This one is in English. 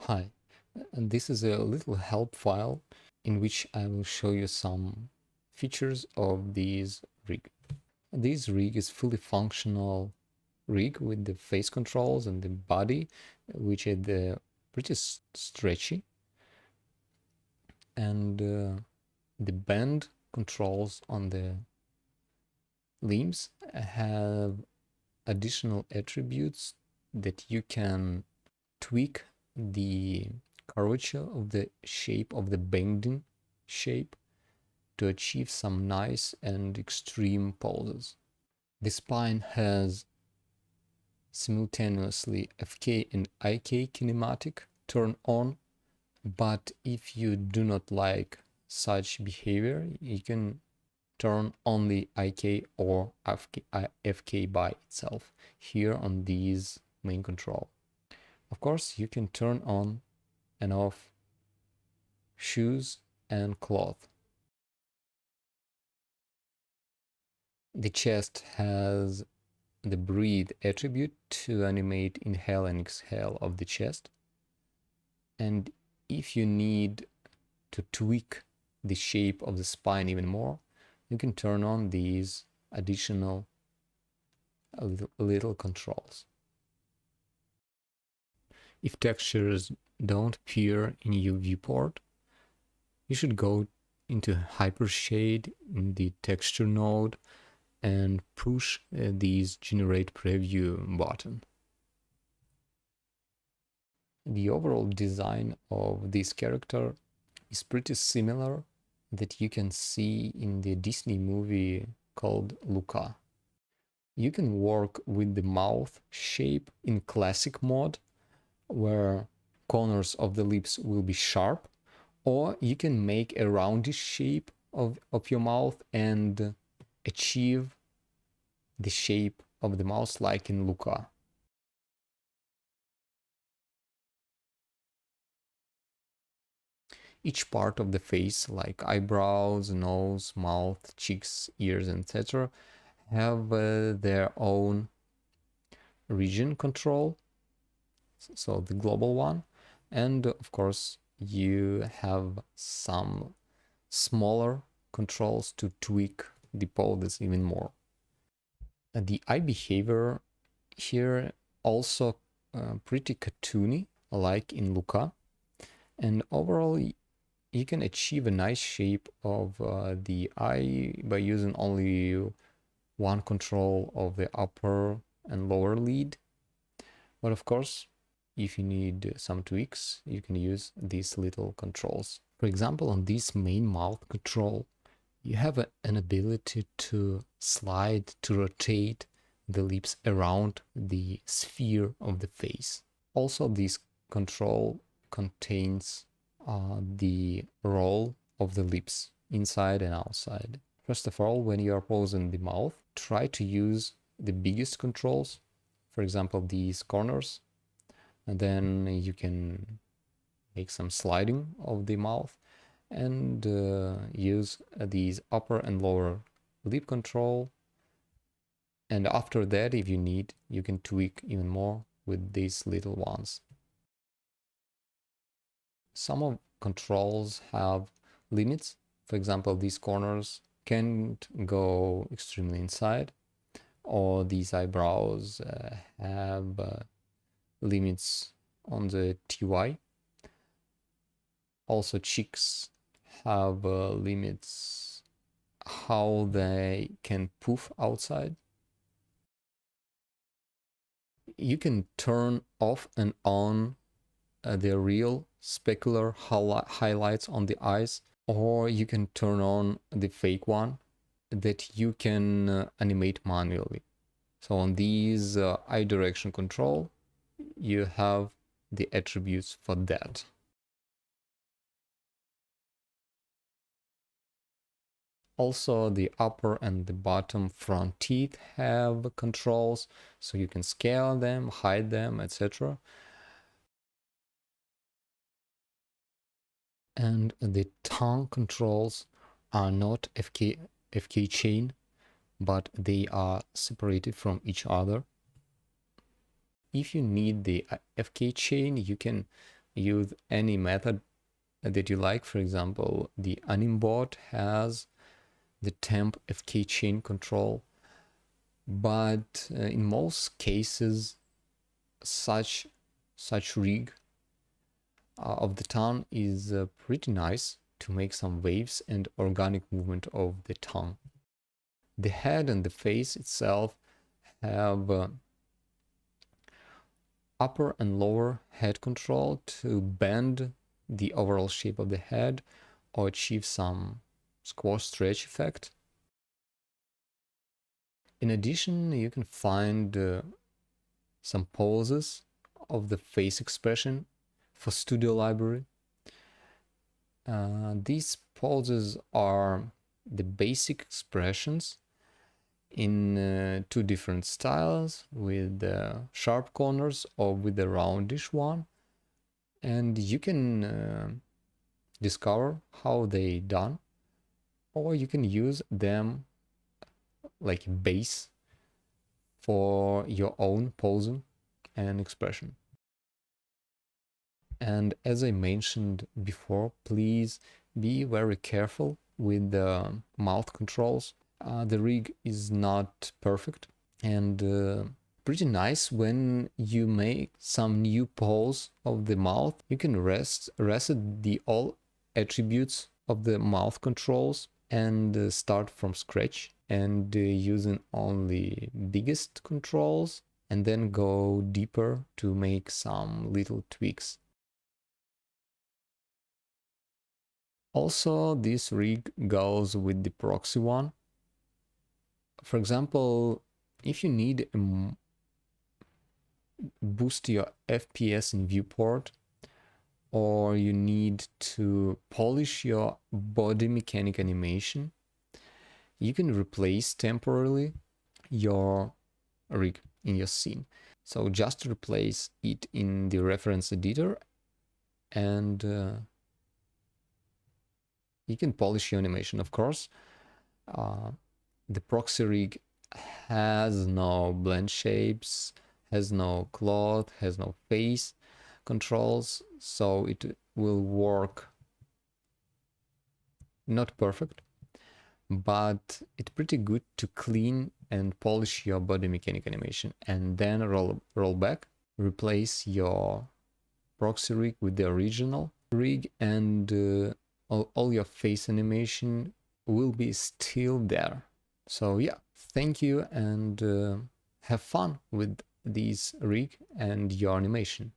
Hi, and this is a little help file in which I will show you some features of this rig. This rig is fully functional rig with the face controls and the body, which is pretty stretchy, and the bend controls on the limbs have additional attributes that you can tweak the curvature of the shape of the bending shape to achieve some nice and extreme poses. The spine has simultaneously FK and IK kinematic turn on, but if you do not like such behavior, you can turn only IK or FK by itself here on these main control. Of course, you can turn on and off shoes and cloth. The chest has the breathe attribute to animate inhale and exhale of the chest. And if you need to tweak the shape of the spine even more, you can turn on these additional little controls. If textures don't appear in your viewport, you should go into Hypershade in the texture node and push this generate preview button. The overall design of this character is pretty similar that you can see in the Disney movie called Luca. You can work with the mouth shape in classic mode, where corners of the lips will be sharp, or you can make a roundish shape of your mouth and achieve the shape of the mouth like in Luca. Each part of the face, like eyebrows, nose, mouth, cheeks, ears, etc., have their own region control, so the global one, and of course you have some smaller controls to tweak the poses even more. The eye behavior here also pretty cartoony, like in Luca, and overall you can achieve a nice shape of the eye by using only one control of the upper and lower lid. But of course, if you need some tweaks, you can use these little controls. For example, on this main mouth control, you have an ability to slide, to rotate the lips around the sphere of the face. Also, this control contains the roll of the lips inside and outside. First of all, when you are posing the mouth, try to use the biggest controls, for example, these corners, and then you can make some sliding of the mouth and use these upper and lower lip control. And after that, if you need, you can tweak even more with these little ones. Some of controls have limits. For example, these corners can't go extremely inside, or these eyebrows have limits on the TY. Also, cheeks have limits how they can poof outside. You can turn off and on the real specular highlights on the eyes, or you can turn on the fake one that you can animate manually. So on these eye direction control, you have the attributes for that. Also, the upper and the bottom front teeth have controls, so you can scale them, hide them, etc. And the tongue controls are not FK chain, but they are separated from each other. If you need the FK chain, you can use any method that you like. For example, the animbot has the temp FK chain control, but in most cases such rig of the tongue is pretty nice to make some waves and organic movement of the tongue. The head and the face itself have upper and lower head control to bend the overall shape of the head or achieve some squash stretch effect. In addition, you can find some poses of the face expression for Studio Library. These poses are the basic expressions in two different styles, with sharp corners or with a roundish one, and you can discover how they done, or you can use them like base for your own pose and expression. And as I mentioned before, please be very careful with the mouth controls. The rig is not perfect, and pretty nice when you make some new pose of the mouth. You can reset the all attributes of the mouth controls and start from scratch and using only biggest controls, and then go deeper to make some little tweaks. Also, this rig goes with the proxy one. For example, if you need to boost your FPS in viewport, or you need to polish your body mechanic animation, you can replace temporarily your rig in your scene. So just replace it in the reference editor, and you can polish your animation, of course. The proxy rig has no blend shapes, has no cloth, has no face controls, so it will work not perfect, but it's pretty good to clean and polish your body mechanic animation, and then roll back, replace your proxy rig with the original rig, and all your face animation will be still there. So yeah, thank you, and have fun with this rig and your animation.